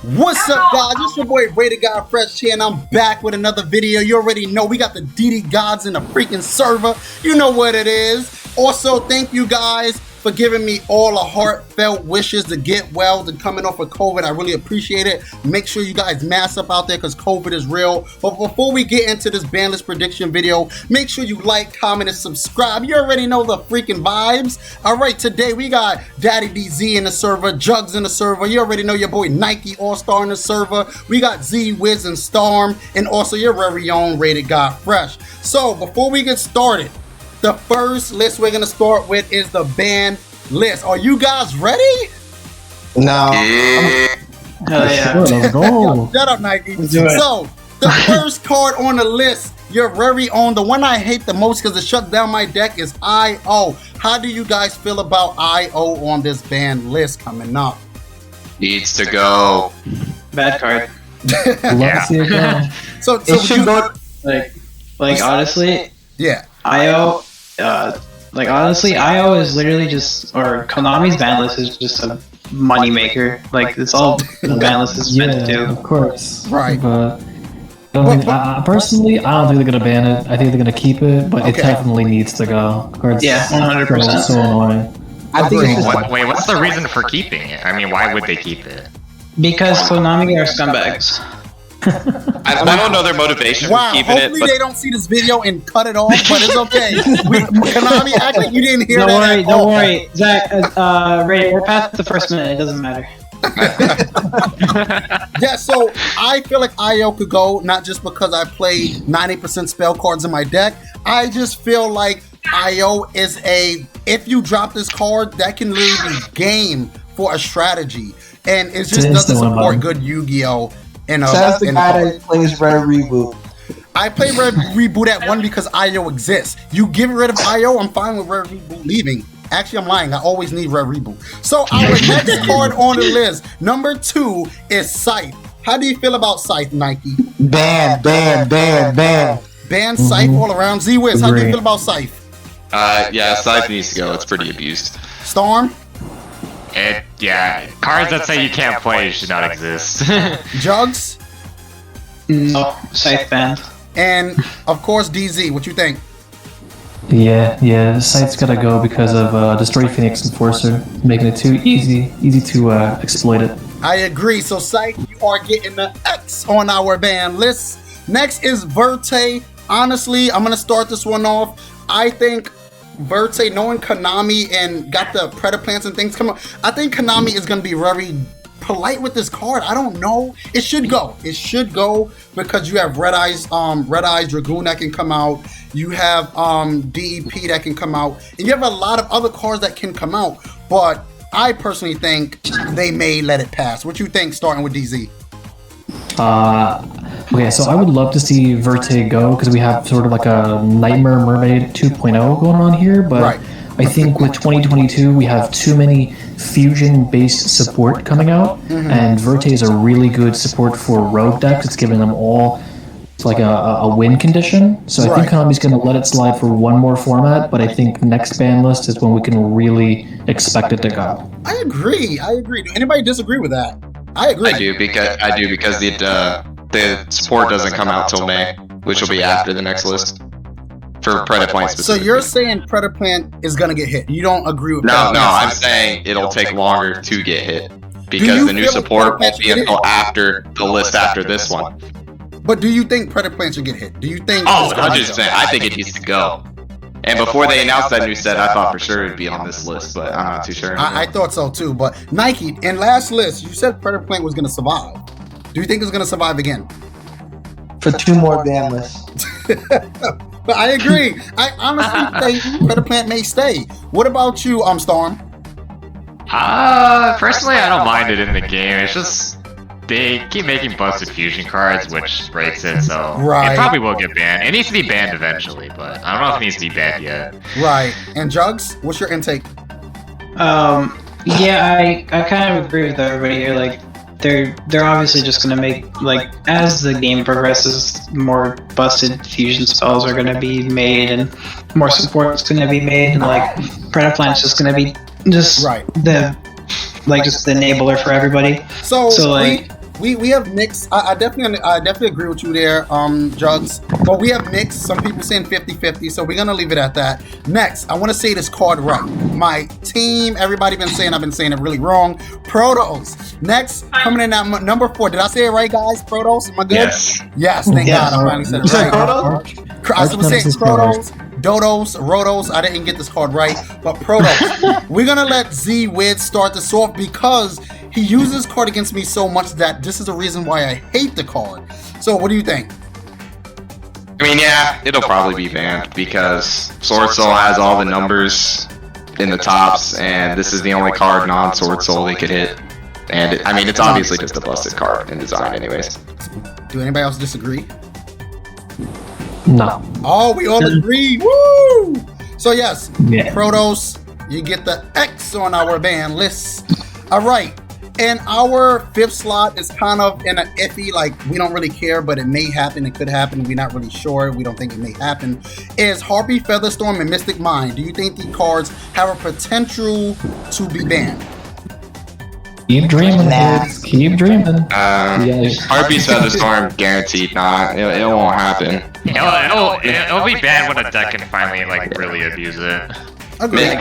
What's up, guys? It's your boy D.D.Godz Fresh here, and I'm back with another video. You already know we got the D.D.Godz in the freaking server. You know what it is. Also, thank you guys for giving me all the heartfelt wishes to get well, to coming off of COVID. I really appreciate it. Make sure you guys mask up out there because COVID is real. But before we get into this Banlist prediction video, make sure you like, comment, and subscribe. You already know the freaking vibes. All right, today we got Daddy DZ in the server, Jugs in the server. You already know your boy Nike All-Star in the server. We got Z, Wiz, and Storm, and also your very own D.D.Godz Fresh. So before we get started, the first list we're gonna start with is the ban list. Are you guys ready? No. Let's go. Shut up, Nike. So the first card on the list, your very own, the one I hate the most because it shut down my deck, is IO. How do you guys feel about IO on this ban list coming up? Needs to go. Bad card. Love to see it go. So It should go. Like honestly, yeah. IO, honestly, IO is literally just, or Konami's Banlist is just a money maker. Like, it's all the Banlist is meant to do. Of course. Right. But personally, I don't think they're gonna ban it. I think they're gonna keep it, but it definitely needs to go. Yeah, 100%. So annoying. I think it's just Wait, what's the reason for keeping it? I mean, why would they keep it? Because Konami are scumbags. I don't know their motivation Wow, for keeping it, hopefully but they don't see this video and cut it off, but it's okay. Konami, act like you didn't hear Don't that. worry, don't worry. Zach, Ray, we're past the first minute, it doesn't matter. Yeah, so I feel like IO could go, not just because I play 90% spell cards in my deck. I just feel like IO is if you drop this card, that can literally be game for a strategy. And it just doesn't support good Yu-Gi-Oh! That's the guy that plays Red Reboot. I play Red Reboot at 1 because IO exists. You get rid of IO, I'm fine with Red Reboot leaving. Actually, I'm lying. I always need Red Reboot. So our next card on the list, number 2, is Scythe. How do you feel about Scythe, Nike? Ban. Ban Scythe all around. Z-Wiz, how do you feel about Scythe? yeah, Scythe needs to go. It's pretty abused. Storm? Cards that say you can't play should not exist. Jugs? No, Scythe banned. And, of course, DZ. What you think? Yeah, Scythe's gotta go because of Destroy Phoenix Enforcer, making it too easy to exploit it. I agree. So, Scythe, you are getting the X on our ban list. Next is Verte. Honestly, I'm going to start this one off. I think Verte, knowing Konami and got the Predaplants and things coming, I think Konami is going to be very polite with this card. I don't know. It should go. It should go because you have Red Eyes Dragoon that can come out. You have DEP that can come out. And you have a lot of other cards that can come out. But I personally think they may let it pass. What you think, starting with DZ? Okay, so I would love to see Verte go because we have sort of like a Nightmare Mermaid 2.0 going on here, but I think with 2022 we have too many fusion-based support coming out, and Verte is a really good support for rogue decks. It's giving them all like a win condition, so I think Konami's going to let it slide for one more format, but I think next ban list is when we can really expect it to go. I agree. Do anybody disagree with that? I agree. I do because the support doesn't come out till May, which will be after the next list for Predaplant specifically. So you're saying Predaplant is gonna get hit? You don't agree with that? No, I'm saying it'll take longer to get hit because the new support won't be until after the list after this one. But do you think Predaplant should get hit? Do you think? Oh, 100%. I think it needs to go. And before they announced that new set, I thought for sure it'd be on this list, but I'm not too sure. I thought so too. But Nike, in last list, you said Predaplant was gonna survive. Do you think it's gonna survive again? For 2 more ban lists. But I agree. I honestly think Predaplant may stay. What about you, Storm? Personally, I don't mind it in the game. It's just they keep making busted fusion cards, which breaks it, so it probably will get banned. It needs to be banned eventually, but I don't know if it needs to be banned yet. Right. And Jugs, what's your intake? Yeah, I kind of agree with everybody here. Like, they're obviously just gonna make, like, as the game progresses, more busted fusion spells are gonna be made and more support's gonna be made, and like Predaplant's just gonna be just the just the enabler for everybody. So like we have mixed. I definitely agree with you there, Jugs. But we have mixed. Some people saying 50-50, so we're gonna leave it at that. Next, I want to say this card right. My team, everybody been saying I've been saying it really wrong. Protos. Next, coming in at number 4. Did I say it right, guys? Protos. Am I good? Yes. Thank God. I finally said it right. I was saying Protos. Dodos, Rotos, I didn't get this card right, but Protos. We're gonna let Z-Wiz start this off because he uses this card against me so much that this is the reason why I hate the card. So what do you think? I mean, yeah, it'll probably be banned because Sword Soul has all the numbers in the tops, and this is the only card non-Sword Soul they could hit. And it's obviously just a busted card in design anyways. Do anybody else disagree? No. Oh, we all agree. Woo! So yes, Protos, you get the X on our ban list. All right. And our 5th slot is kind of in an iffy, like we don't really care, but it may happen, it could happen, we're not really sure, we don't think it may happen, is Harpy, Featherstorm, and Mystic Mind. Do you think the cards have a potential to be banned? Keep dreaming, kids. Keep dreaming. Harpy's Featherstorm, guaranteed not. It won't happen. It'll be banned when a deck can finally like really abuse it. Okay.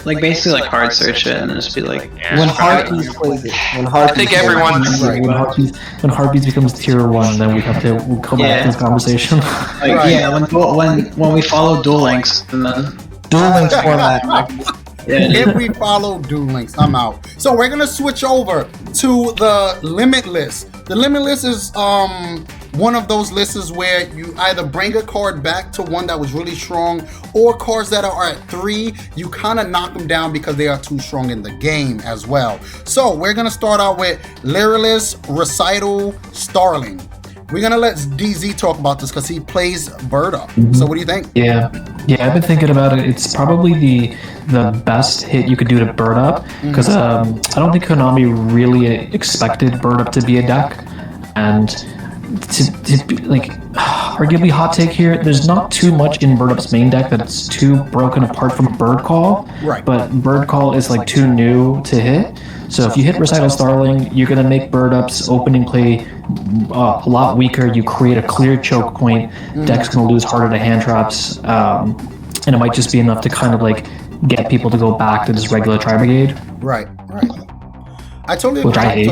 Like basically like hard search it and just be like when Harpies plays it. I think everyone's right. When Harpies becomes tier 1, then we have to come back to this conversation. When we follow Duel Links and then Duel Links format. If we follow Duel Links, I'm out. So we're gonna switch over to the limitless. The limitless is one of those lists where you either bring a card back to one that was really strong, or cards that are at 3, you kind of knock them down because they are too strong in the game as well. So we're gonna start out with Lyrillist, Recital, Starling. We're gonna let DZ talk about this because he plays Bird Up. So what do you think? Yeah, I've been thinking about it. It's probably the best hit you could do to Bird Up because I don't think Konami really expected Bird Up to be a deck, and to like arguably hot take here. There's not too much in Bird Up's main deck that's too broken apart from Bird Call. Right. But Bird Call is like too new to hit. So if you hit Recital Starling, you're gonna make Bird Up's opening play a lot weaker. You create a clear choke point. Deck's gonna lose harder to hand traps, and it might just be enough to kind of like get people to go back to this regular Tri-Brigade. Right. I totally agree. Which I hate.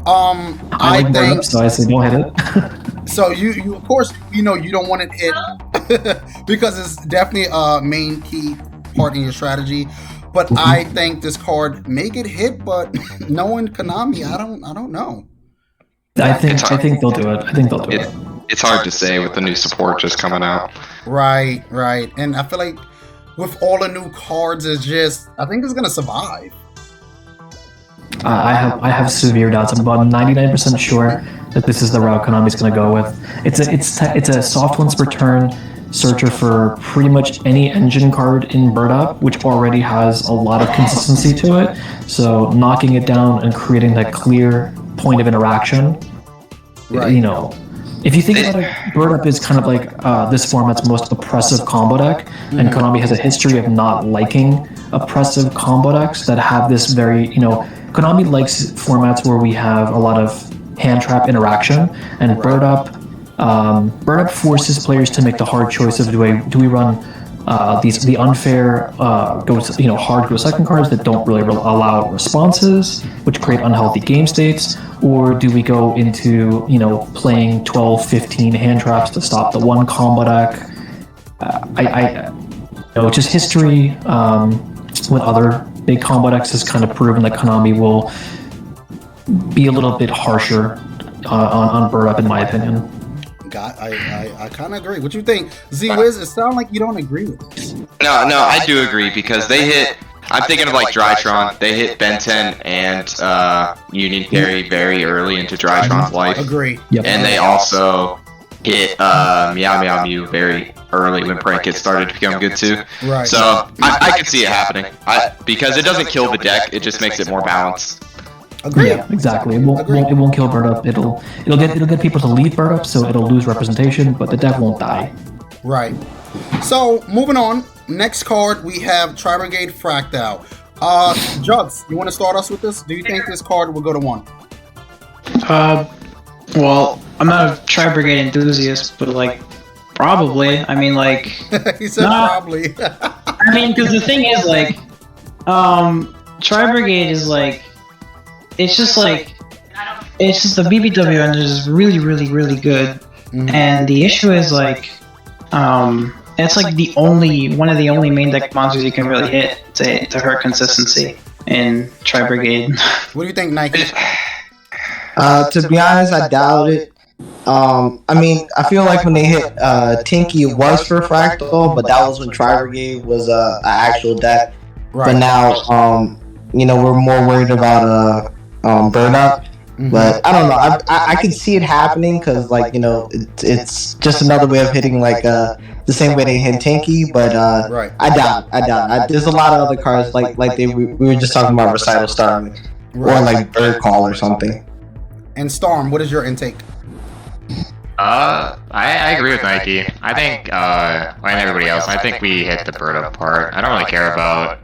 I like think Bird Up, so I say don't hit it. so. You of course you don't want it hit because it's definitely a main key part in your strategy. But I think this card may get hit, but knowing Konami, I don't know. I think they'll do it. It's hard to say with the new support just coming out. Right. And I feel like with all the new cards, I think it's gonna survive. I have severe doubts. I'm about 99% sure that this is the route Konami's going to go with. It's a soft once per turn searcher for pretty much any engine card in Bird Up, which already has a lot of consistency to it. So knocking it down and creating that clear point of interaction, right. If you think about it, Bird Up is kind of like this format's most oppressive combo deck, and Konami has a history of not liking oppressive combo decks that have this very, Konami likes formats where we have a lot of hand trap interaction, and Bird Up forces players to make the hard choice of do we run the unfair hard go second cards that don't really allow responses, which create unhealthy game states, or do we go into playing 12-15 hand traps to stop the one combo deck? Just history with other big combo decks has kind of proven that Konami will be a little bit harsher on Bird Up, in my opinion. I kind of agree. What you think, Z-Wiz? It sounds like you don't agree with this. No, I do agree because they hit. I'm thinking of like Drytron. They hit Ben 10 and Union Carry very early into Drytron's life. Agree. Yep. And they also hit Meow Meow Mew very early when prank kits started to become good too. Right. So I could see it happening. Because it doesn't kill the deck, it just makes it more balanced. Agree. Yeah, exactly. It won't kill Bird Up. It'll get people to leave Bird Up, so it'll lose representation, but the deck won't die. Right. So moving on. Next card we have Travergate Fractal. Jugs, you want to start us with this? Do you think this card will go to 1? Well, I'm not a travergate enthusiast, but like, probably. I mean, like, he said probably. I mean, because the thing is, like, travergate is like, it's just the BBW engine is really, really, really good, and the issue is like, it's like one of the only main deck monsters you can really hit to hurt consistency in travergate. What do you think, Nike? To be honest, I doubt it. I mean, I feel like when they hit Tinky, it was for Fractal, but that was when Travergate was an actual deck. Right. But now, you know, we're more worried about Burn Up. But I don't know. I can see it happening because, like, you know, it's just another way of hitting like the same way they hit Tinky. But right. I doubt it. There's a lot of other cards like we were just talking about Recital Storm or like Bird Call or something. And Storm, what is your intake? I agree with Nike. I think, and everybody else, I think we hit the bird up part. I don't really care about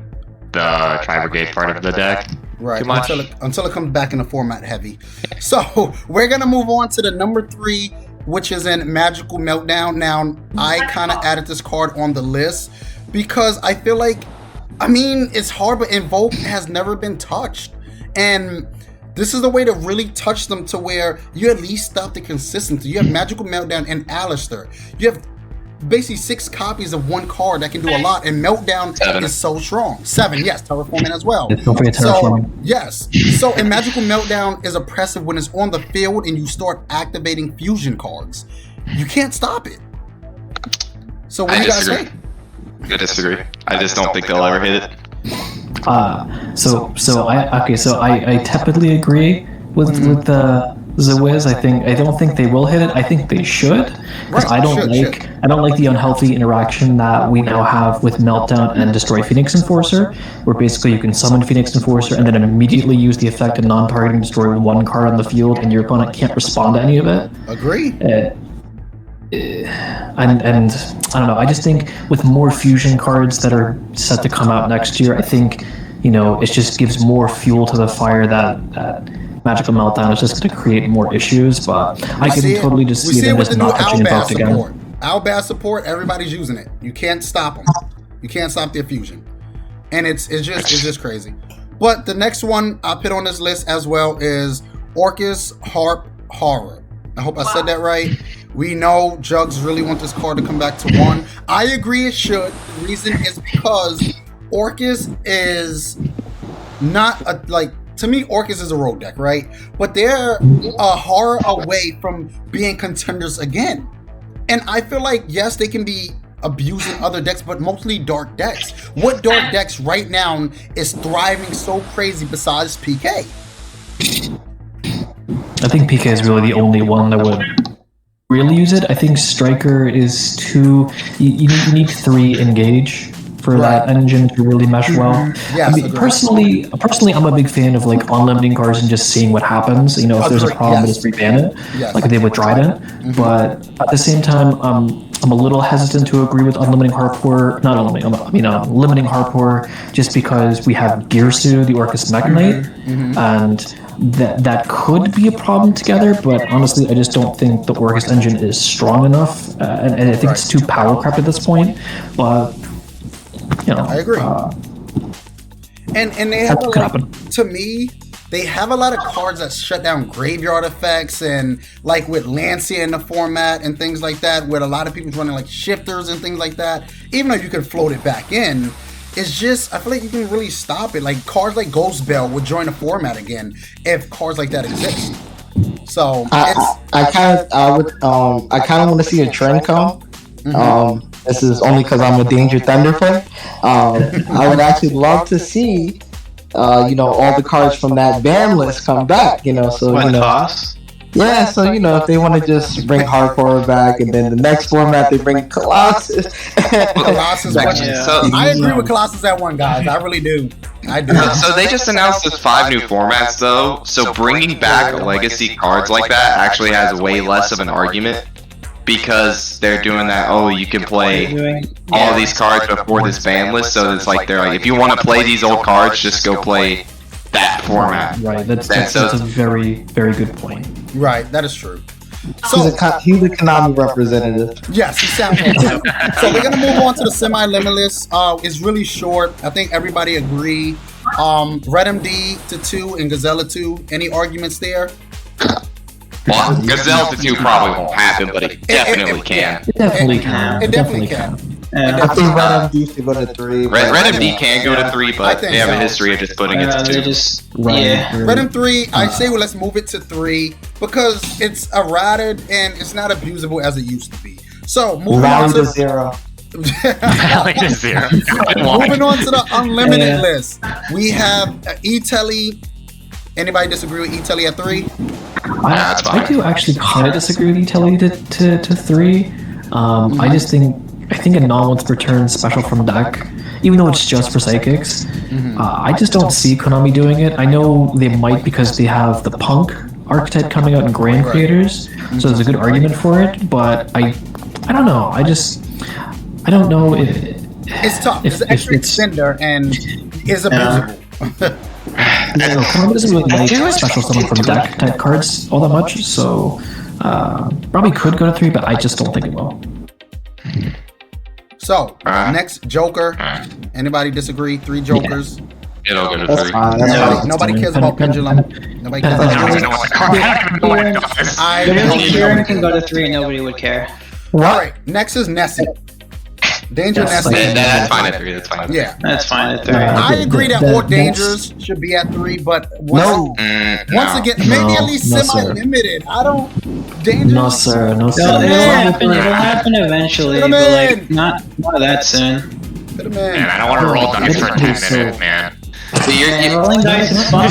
the Travergate part of the deck. Right, too much. Until it comes back in the format heavy. So, we're going to move on to the number 3, which is in Magical Meltdown. Now, I kind of added this card on the list because I feel like, I mean, it's hard, but Invoke has never been touched. And this is the way to really touch them to where you at least stop the consistency. You have Magical Meltdown and Alistair. You have basically 6 copies of one card that can do a lot, and Meltdown is so strong. 7, yes, Terraforming as well. Don't forget Terraforming. So, yes. So, and Magical Meltdown is oppressive when it's on the field and you start activating fusion cards. You can't stop it. So, what do you guys say? I disagree. I just don't think they'll ever hit it. So I tepidly agree with the Wiz. I don't think they will hit it. I think they should, because I don't like the unhealthy interaction that we now have with Meltdown and Destroy Phoenix Enforcer, where basically you can summon Phoenix Enforcer and then immediately use the effect of non-targeting destroy one card on the field, and your opponent can't respond to any of it. Agree. And I don't know. I just think with more fusion cards that are set to come out next year, I think, you know, it just gives more fuel to the fire that Magical Meltdown is just going to create more issues. But I can totally just see them just not touching Invoked again. Albaz support, everybody's using it. You can't stop them. You can't stop their fusion, and it's just crazy. But the next one I put on this list as well is Orcas, Harp, Horror. I hope I said that right. We know Jugs really want this card to come back to 1. I agree it should. The reason is because Orcas is not to me, Orcas is a road deck, right? But they're a horror away from being contenders again. And I feel like, yes, they can be abusing other decks, but mostly dark decks. What dark decks right now is thriving so crazy besides PK? I think PK is really the only one that would really use it. I think Striker is too. You need 3 engage for that engine to really mesh well. Yes, I mean, personally, I'm a big fan of like unlimiting cards and just seeing what happens. You know, if there's a problem, just reban it, like they did with Trident. But at the same time, I'm a little hesitant to agree with unlimiting Harpor. Not unlimiting, limiting Harpor, just because we have Girsu, the Orcas Mech Knight, and that could be a problem together, but honestly, I just don't think the Orcas engine is strong enough, and I think it's too power crept at this point. But you know, I agree. And they have to me, they have a lot of cards that shut down graveyard effects, and like with Lancia in the format and things like that, where a lot of people's running like shifters and things like that. Even though you can float it back in, it's just, I feel like you can really stop it. Like cards like Ghost Bell would join the format again if cards like that exist. So I kind of want to see a trend come. This is only because I'm a Danger Thunder fan. I would actually love to see, you know, all the cards from that Banlist come back. You know, so you know. Yeah, so you know, if they want to just bring Hardcore back, and then the next format they bring Colossus. Colossus, I agree with Colossus at 1, guys. I really do. I do. So they just announced this 5 new formats, though. So bringing back legacy cards like that actually has way less of an argument, because they're doing that. Oh, you can play all these cards before this ban list. So it's like they're like, if you want to play these old cards, just go play that format. Right. That's a very, very good point. Right. That is true. So he's a Konami representative. Yes, he sounds like that. So we're gonna move on to the semi-limitless. It's really short. I think everybody agree. Red MD to 2 and Gazelle to 2. Any arguments there? Well, Gazelle to 2 probably won't happen, but it definitely can. It definitely can. It definitely can. I think Red MD should go to 3. Red MD can go to 3, but they have a history of just putting it to 2. Red M3, I say, well, let's move it to 3 because it's errated and it's not abusable as it used to be. So moving on to 0. Moving on to the unlimited list, we have Etelly. Anybody disagree with Etelly at 3? I do actually kind of disagree with Etelly to 3. I think a non-once return special from deck, even though it's just for psychics, I just don't see Konami doing it. I know they might because they have the Punk archetype coming out in Grand Creators, so there's a good argument for it, but I don't know. I don't know if... It's tough. It's an extra extender and is abusable. Konami doesn't really like special summon from deck type cards all that much, so probably could go to 3, but I just don't think it will. So, next Joker. Anybody disagree? 3 Jokers. It'll go to 3. Nobody cares about Pendulum. Nobody cares about Kieran can go to 3 and nobody would care. Alright, next is Nessie. Danger Nessie. That's fine at 3. That's fine. Yeah. That's fine at 3. I agree that all dangers should be at 3, but once again, maybe at least semi-limited. I don't... Dangers... No, sir. It'll happen eventually, but like, not that soon. Man, I don't want to roll dice for 10 minutes, man. Rolling dice is fun,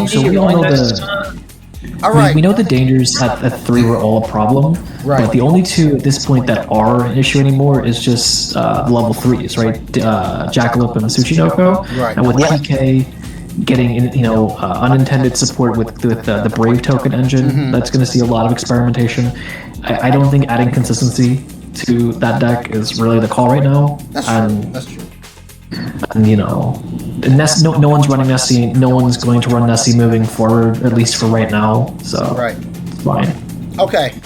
so we all know the... Alright. We know the dangers at 3 were all a problem, but the only 2 at this point that are an issue anymore is just level 3s, right? Jackalope and Tsuchinoko. Right. And with PK getting unintended support with the Brave token engine, that's going to see a lot of experimentation. I don't think adding consistency to that deck is really the call right now. That's true. And no one's running Nessie. No one's going to run Nessie moving forward, at least for right now. So it's fine. Okay,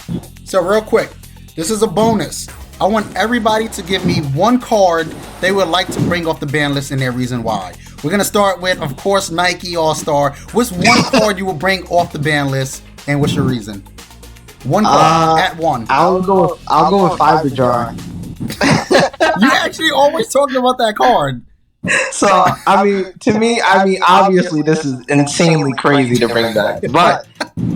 so real quick, this is a bonus. I want everybody to give me 1 card they would like to bring off the ban list and their reason why. We're gonna start with, of course, Nike All-Star. What's 1 card you will bring off the ban list, and what's your reason? 1 card at 1. I'll go with Fiber Jar. You actually always talking about that card. So, to me, obviously this is insanely crazy to bring back, but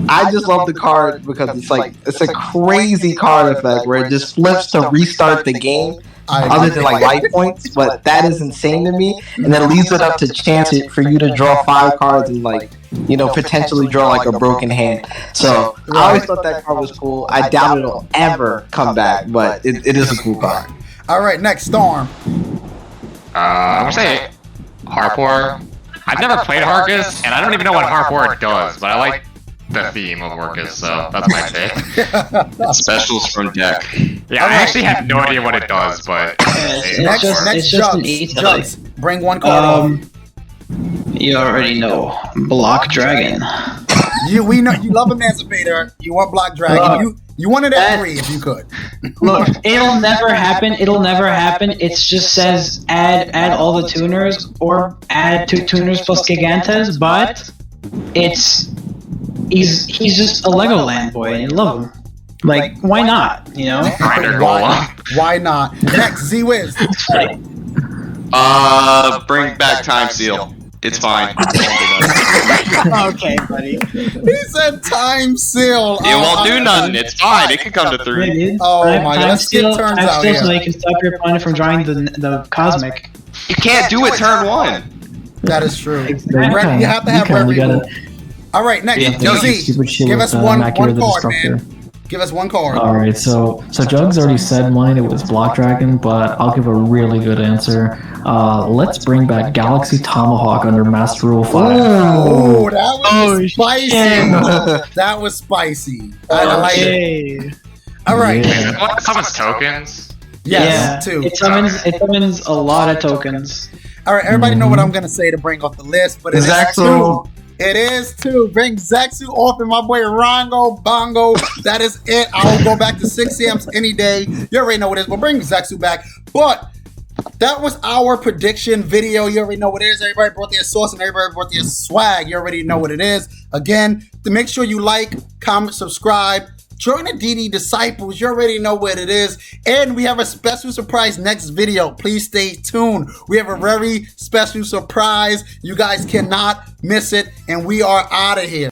I just love the card because it's a crazy card effect where it just flips to restart the game, other than life points, but that is insane to me, and then leaves it up to chance it for you to draw 5 cards and potentially draw a broken hand. So, I always thought that card was cool. I doubt it'll ever come back, but it is a cool card. Alright, next, Storm. I'm gonna say Harp. I've never played Orcas, and I don't even know what Harp does, but I like the theme of Orcas, so that's my take. Specials from deck. Yeah, I actually have no idea what it does, but... It's just an Jugs. Bring 1 card on. You already know. Block Dragon. We know you love Emancipator. You want Block Dragon. You want it at 3 if you could. Look, it'll never happen. It just says add all the tuners or add 2 tuners plus Gigantes, but he's just a Legoland boy and you love him. Why not? Why not? Next, Z-Wiz. Bring back Time Seal. It's fine. Okay, buddy. He said Time Seal. It won't do nothing. It's fine. It can come to 3. Oh my god, let's skip turns out here. So you can stop your opponent from drawing the Cosmic. You can't do it turn 1. That is true. Exactly. You have to have Red Removal. Alright, next, Z. Give us one card, man. Give us 1 card. Alright, so Jugs already said mine, it was Block Dragon, but I'll give a really good answer. Let's bring back Galaxy Tomahawk under Master Rule 5. Oh, that was spicy. That was spicy. I like it. Alright. What summons tokens? Yes, two. It summons a lot of tokens. All right, everybody know what I'm gonna say to bring off the list, but it's two. It is two. Bring Zaxu off and my boy Rongo Bongo. That is it. I will go back to 6 amps any day. You already know what it is, but bring Zaxu back. But that was our prediction video. You already know what it is. Everybody brought their sauce and everybody brought their swag. You already know what it is. Again, to make sure you like, comment, subscribe. Join the DD Disciples. You already know what it is. And we have a special surprise next video. Please stay tuned. We have a very special surprise. You guys cannot miss it. And we are out of here.